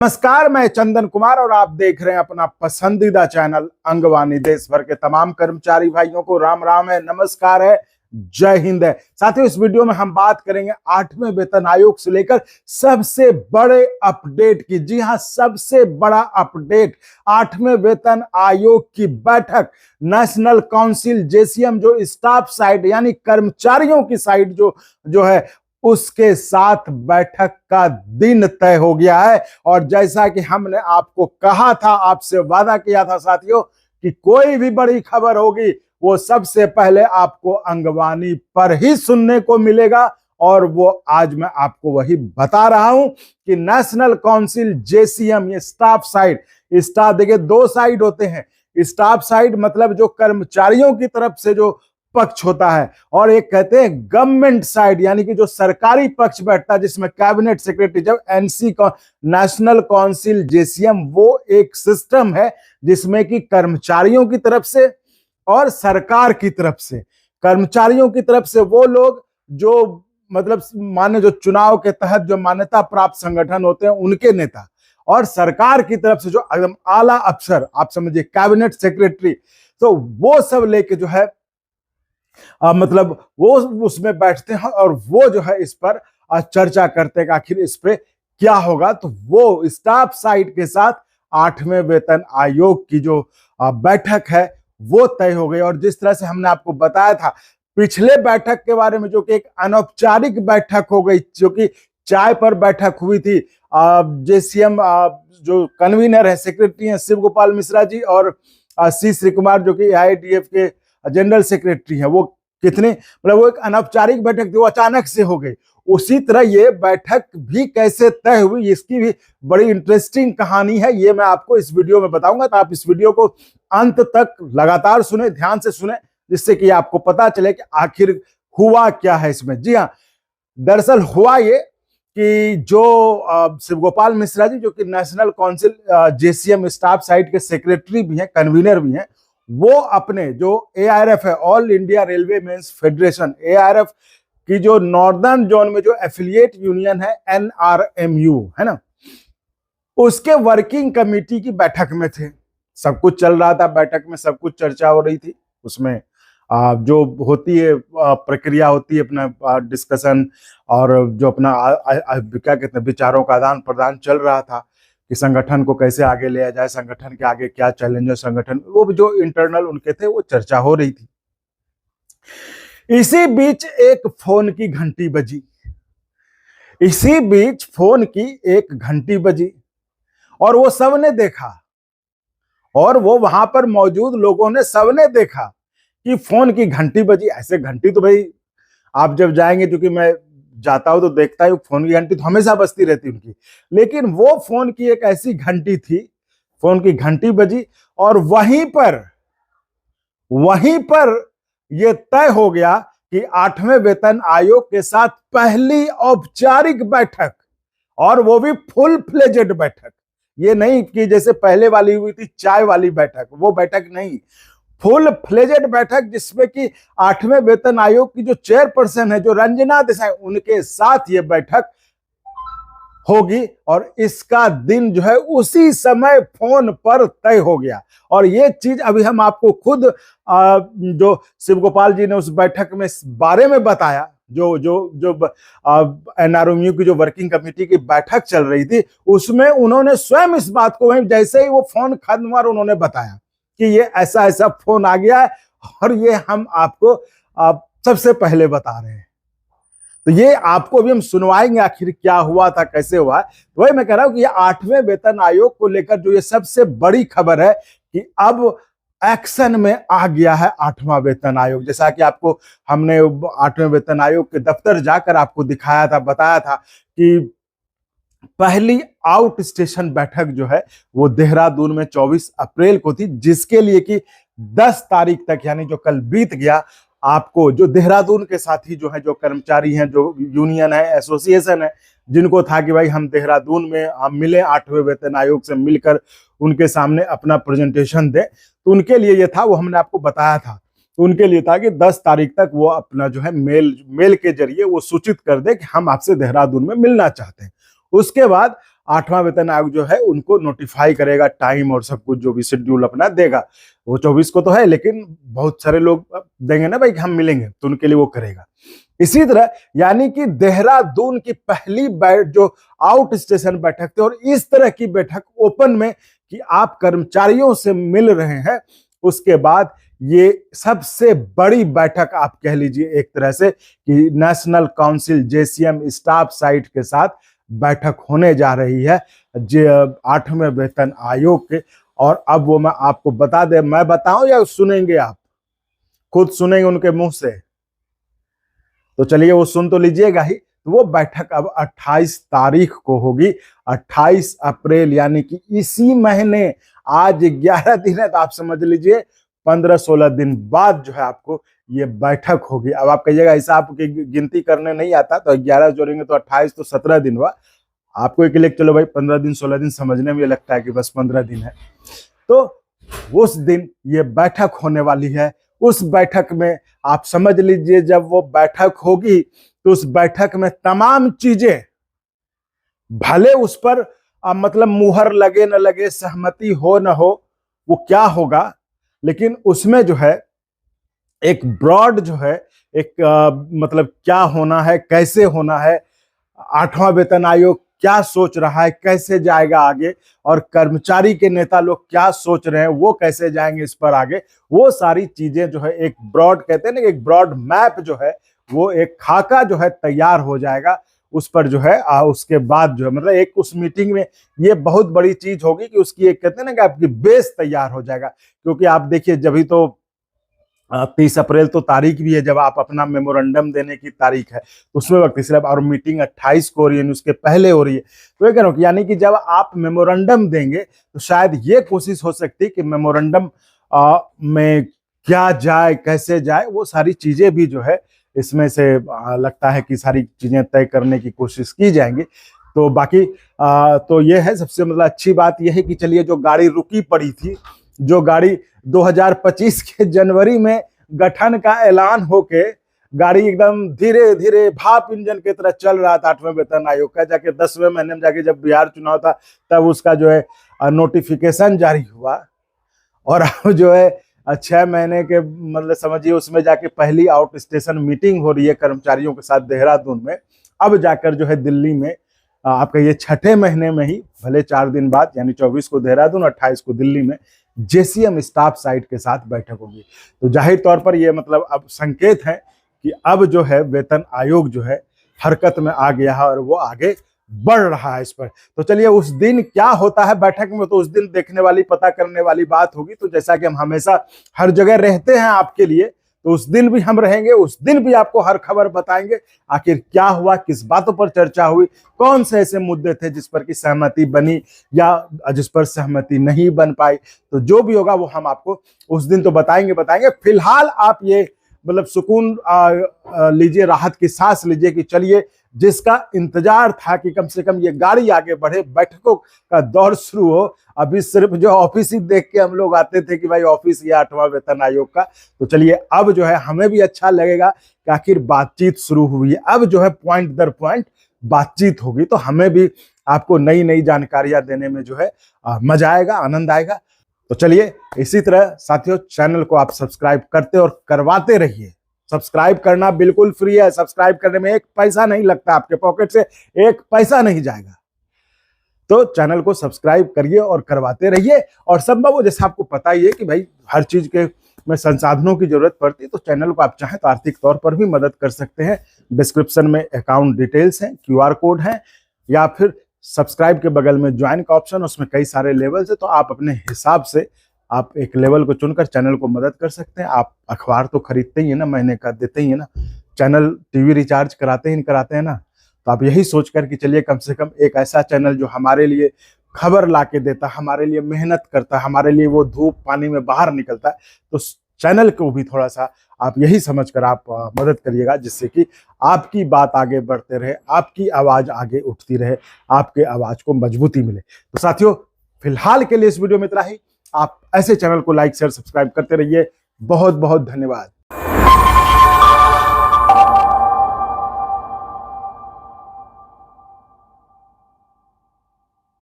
नमस्कार, मैं चंदन कुमार और आप देख रहे हैं अपना पसंदीदा चैनल अंगवानी। देश भर के तमाम कर्मचारी भाइयों को राम राम है, नमस्कार है, जय हिंद है। साथियों, इस वीडियो में हम बात करेंगे 8वें वेतन आयोग से लेकर सबसे बड़े अपडेट की। जी हां, सबसे बड़ा अपडेट 8वें वेतन आयोग की बैठक नेशनल काउंसिल जेसीएम, जो स्टाफ साइड यानी कर्मचारियों की साइड जो है उसके साथ बैठक का दिन तय हो गया है। और जैसा कि हमने आपको कहा था, आपसे वादा किया था साथियों कि कोई भी बड़ी खबर होगी वो सबसे पहले आपको अंगवानी पर ही सुनने को मिलेगा। और वो आज मैं आपको वही बता रहा हूं कि नेशनल काउंसिल जेसीएम, ये स्टाफ साइड, स्टाफ देखिए दो साइड होते हैं। स्टाफ साइड मतलब जो कर्मचारियों की तरफ से जो पक्ष होता है, और एक कहते हैं गवर्नमेंट साइड यानी कि जो सरकारी पक्ष बैठता है, जिसमें कैबिनेट सेक्रेटरी, जब एनसी नेशनल काउंसिल जेसीएम वो एक सिस्टम है जिसमें कि कर्मचारियों की तरफ से और सरकार की तरफ से, कर्मचारियों की तरफ से वो लोग जो मतलब माने जो चुनाव के तहत जो मान्यता प्राप्त संगठन होते हैं उनके नेता, और सरकार की तरफ से जो एकदम आला अफसर, आप समझिए कैबिनेट सेक्रेटरी, तो वो सब लेके जो है मतलब वो उसमें बैठते हैं और वो जो है इस पर चर्चा करते हैं कि आखिर इस पे क्या होगा। तो वो स्टाफ साइड के साथ 8वें वेतन आयोग की जो बैठक है वो तय हो गई। और जिस तरह से हमने आपको बताया था पिछले बैठक के बारे में, जो कि एक अनौपचारिक बैठक हो गई, जो कि चाय पर बैठक हुई थी, जेसीएम जो कन्वीनर है, सेक्रेटरी हैं शिव गोपाल मिश्रा जी, और सी श्री कुमार जो कि एआईडीएफ के जनरल सेक्रेटरी है, वो कितने मतलब वो एक अनौपचारिक बैठक थी, वो अचानक से हो गई। उसी तरह ये बैठक भी कैसे तय हुई, इसकी भी बड़ी इंटरेस्टिंग कहानी है, ये मैं आपको इस वीडियो में बताऊंगा। तो आप इस वीडियो को अंत तक लगातार सुने, ध्यान से सुने, जिससे कि आपको पता चले कि आखिर हुआ क्या है इसमें। जी हाँ, दरअसल हुआ ये कि जो शिव गोपाल मिश्रा जी, जो कि national council JCM staff side के सेक्रेटरी भी हैं, कन्वीनर भी हैं, वो अपने जो एआरएफ है, all India railway men's federation, ARF की जो नॉर्दर्न जोन में जो एफिलिएट यूनियन है एनआरएमयू है ना, उसके वर्किंग कमेटी की बैठक में थे। सब कुछ चल रहा था बैठक में, सब कुछ चर्चा हो रही थी उसमें। जो होती है प्रक्रिया होती है अपना डिस्कशन, और जो अपना क्या कहते हैं विचारों का आदान प्रदान चल रहा था कि संगठन को कैसे आगे ले जाए, संगठन के आगे क्या चैलेंज है, संगठन वो जो इंटरनल उनके थे वो चर्चा हो रही थी। इसी बीच एक फोन की घंटी बजी, इसी बीच फोन की एक घंटी बजी, और वो सबने देखा, और वो वहां पर मौजूद लोगों ने सबने देखा कि फोन की घंटी बजी। ऐसे घंटी तो भाई आप जब जाएंगे, क्योंकि मैं जाता हूं तो देखता हूं, फोन की घंटी तो हमेशा बजती रहती उनकी, लेकिन वो फोन की एक ऐसी घंटी थी, फोन की घंटी बजी, और वहीं पर यह तय हो गया कि 8वें वेतन आयोग के साथ पहली औपचारिक बैठक, और वो भी फुल फ्लेजेड बैठक। ये नहीं कि जैसे पहले वाली हुई थी चाय वाली बैठक, वो बैठक नहीं, फुल फ्लेजेड बैठक, जिसमें कि 8वें वेतन आयोग की जो चेयरपर्सन है, जो रंजना देसाई, उनके साथ ये बैठक होगी। और इसका दिन जो है उसी समय फोन पर तय हो गया। और ये चीज अभी हम आपको खुद जो शिव गोपाल जी ने उस बैठक में इस बारे में बताया, जो जो जो एनआरएमयू की जो वर्किंग कमेटी की बैठक चल रही थी, उसमें उन्होंने स्वयं इस बात को जैसे ही वो फोन खत्म हुआ उन्होंने बताया कि ये ऐसा ऐसा फोन आ गया है, और ये हम आपको सबसे पहले बता रहे हैं। तो ये आपको अभी हम सुनवाएंगे आखिर क्या हुआ था, कैसे हुआ है। तो वही मैं कह रहा हूं कि ये 8वें वेतन आयोग को लेकर जो ये सबसे बड़ी खबर है कि अब एक्शन में आ गया है 8वां वेतन आयोग। जैसा कि आपको हमने 8वें वेतन आयोग के दफ्तर जाकर आपको दिखाया था, बताया था कि पहली आउट स्टेशन बैठक जो है वो देहरादून में 24 अप्रैल को थी, जिसके लिए कि 10 तारीख तक, यानी जो कल बीत गया, आपको जो देहरादून के साथी जो है, जो कर्मचारी हैं, जो यूनियन है, एसोसिएशन है, जिनको था कि भाई हम देहरादून में हम मिले, 8वें वेतन आयोग से मिलकर उनके सामने अपना प्रेजेंटेशन दे, तो उनके लिए ये था, वो हमने आपको बताया था। तो उनके लिए था कि 10 तारीख तक वो अपना जो है मेल के जरिए वो सूचित कर दे कि हम आपसे देहरादून में मिलना चाहते हैं। उसके बाद 8वां वेतन आयोग जो है उनको नोटिफाई करेगा, टाइम और सब कुछ जो भी शेड्यूल अपना देगा। वो 24 को तो है, लेकिन बहुत सारे लोग देंगे ना भाई कि हम मिलेंगे, तो उनके लिए वो करेगा। इसी तरह यानी कि देहरादून की पहली जो आउट स्टेशन बैठक थी और इस तरह की बैठक ओपन में कि आप कर्मचारियों से मिल रहे हैं, उसके बाद ये सबसे बड़ी बैठक आप कह लीजिए एक तरह से कि national council JCM staff site के साथ बैठक होने जा रही है 8वें वेतन आयोग के। और अब वो मैं आपको बता दे, मैं बताऊं या सुनेंगे आप? खुद सुनेंगे उनके मुंह से, तो चलिए वो सुन तो लीजिएगा ही। तो वो बैठक अब 28 तारीख को होगी, 28 अप्रैल, यानी कि इसी महीने। आज 11 दिन है, तो आप समझ लीजिए 15-16 दिन बाद जो है आपको ये बैठक होगी। अब आप कहिएगा ऐसा आपकी गिनती करने नहीं आता, तो 11 जोड़ेंगे तो 28, तो 17 दिन हुआ। आपको एक लिख चलो भाई 15 दिन 16 दिन समझने में लगता है कि बस 15 दिन है। तो उस दिन ये बैठक होने वाली है। उस बैठक में आप समझ लीजिए जब वो बैठक होगी तो उस बैठक में तमाम चीजें, भले उस पर मतलब मुहर लगे न लगे, सहमति हो न हो, वो क्या होगा, लेकिन उसमें जो है एक ब्रॉड जो है एक मतलब क्या होना है, कैसे होना है, 8वां वेतन आयोग क्या सोच रहा है, कैसे जाएगा आगे, और कर्मचारी के नेता लोग क्या सोच रहे हैं, वो कैसे जाएंगे इस पर आगे, वो सारी चीजें जो है एक ब्रॉड कहते हैं ना, एक ब्रॉड मैप जो है, वो एक खाका जो है तैयार हो जाएगा। उस पर जो है उसके बाद जो है मतलब एक उस मीटिंग में ये बहुत बड़ी चीज होगी कि उसकी एक कहते हैं ना कि आपकी बेस तैयार हो जाएगा। क्योंकि आप देखिए जब तो 30 अप्रैल तो तारीख भी है जब आप अपना मेमोरेंडम देने की तारीख है, तो उसमें वक्त सिर्फ, और मीटिंग 28 को हो रही है, उसके पहले हो रही है। तो ये कह रहा हूं यानी कि जब आप मेमोरेंडम देंगे तो शायद ये कोशिश हो सकती है कि मेमोरेंडम में क्या जाए, कैसे जाए, वो सारी चीजें भी जो है इसमें से लगता है कि सारी चीजें तय करने की कोशिश की जाएंगी। तो बाकी तो ये है सबसे मतलब अच्छी बात यह है कि चलिए जो गाड़ी रुकी पड़ी थी, जो गाड़ी 2025 के जनवरी में गठन का ऐलान होके गाड़ी एकदम धीरे धीरे भाप इंजन की तरह चल रहा था 8वें वेतन आयोग का, जाके 10वें महीने में जाके जब बिहार चुनाव था तब उसका जो है नोटिफिकेशन जारी हुआ, और अब जो है 6 महीने के मतलब समझिए उसमें जाके पहली आउट स्टेशन मीटिंग हो रही है कर्मचारियों के साथ देहरादून में। अब जाकर जो है दिल्ली में आपका ये 6ठे महीने में ही, भले 4 दिन बाद, यानी 24 को देहरादून, 28 को दिल्ली में जेसीएम स्टाफ साइट के साथ बैठक होगी। तो जाहिर तौर पर ये मतलब अब संकेत है कि अब जो है वेतन आयोग जो है हरकत में आ गया है और वो आगे बढ़ रहा है इस पर। तो चलिए उस दिन क्या होता है बैठक में, तो उस दिन देखने वाली, पता करने वाली बात होगी। तो जैसा कि हम हमेशा हर जगह रहते हैं आपके लिए, तो उस दिन भी हम रहेंगे, उस दिन भी आपको हर खबर बताएंगे आखिर क्या हुआ, किस बातों पर चर्चा हुई, कौन से ऐसे मुद्दे थे जिस पर की सहमति बनी या जिस पर सहमति नहीं बन पाई। तो जो भी होगा वो हम आपको उस दिन तो बताएंगे। फिलहाल आप ये मतलब सुकून लीजिए, राहत की सांस लीजिए कि चलिए जिसका इंतजार था कि कम से कम ये गाड़ी आगे बढ़े, बैठकों का दौर शुरू हो। अभी सिर्फ जो ऑफिस ही देख के हम लोग आते थे कि भाई ऑफिस या 8वां वेतन आयोग का, तो चलिए अब जो है हमें भी अच्छा लगेगा कि आखिर बातचीत शुरू हुई है। अब जो है पॉइंट दर पॉइंट बातचीत होगी, तो हमें भी आपको नई नई जानकारियां देने में जो है मजा आएगा, आनंद आएगा। तो चलिए इसी तरह साथियों चैनल को आप सब्सक्राइब करते और करवाते रहिए। सब्सक्राइब करना बिल्कुल फ्री है, सब्सक्राइब करने में एक पैसा नहीं लगता, आपके पॉकेट से एक पैसा नहीं जाएगा। तो चैनल को सब्सक्राइब करिए और करवाते रहिए। और संभव हो, जैसे आपको पता ही है कि भाई हर चीज के में संसाधनों की जरूरत पड़ती है, तो चैनल को आप चाहें तो आर्थिक तौर पर भी मदद कर सकते हैं। डिस्क्रिप्शन में अकाउंट डिटेल्स हैं, QR कोड है, या फिर सब्सक्राइब के बगल में ज्वाइन का ऑप्शन, उसमें कई सारे लेवल्स है। तो आप अपने हिसाब से आप एक लेवल को चुनकर चैनल को मदद कर सकते हैं। आप अखबार तो खरीदते ही है ना, महीने का देते ही है ना, चैनल टीवी रिचार्ज कराते हैं ना। तो आप यही सोचकर कि चलिए कम से कम एक ऐसा चैनल जो हमारे लिए खबर ला के देता, हमारे लिए मेहनत करता, हमारे लिए वो धूप पानी में बाहर निकलता है, तो चैनल को भी थोड़ा सा आप यही समझकर आप मदद करिएगा, जिससे कि आपकी बात आगे बढ़ते रहे, आपकी आवाज आगे उठती रहे, आपके आवाज को मजबूती मिले। तो साथियों फिलहाल के लिए इस वीडियो में इतना ही। आप ऐसे चैनल को लाइक शेयर सब्सक्राइब करते रहिए। बहुत बहुत धन्यवाद।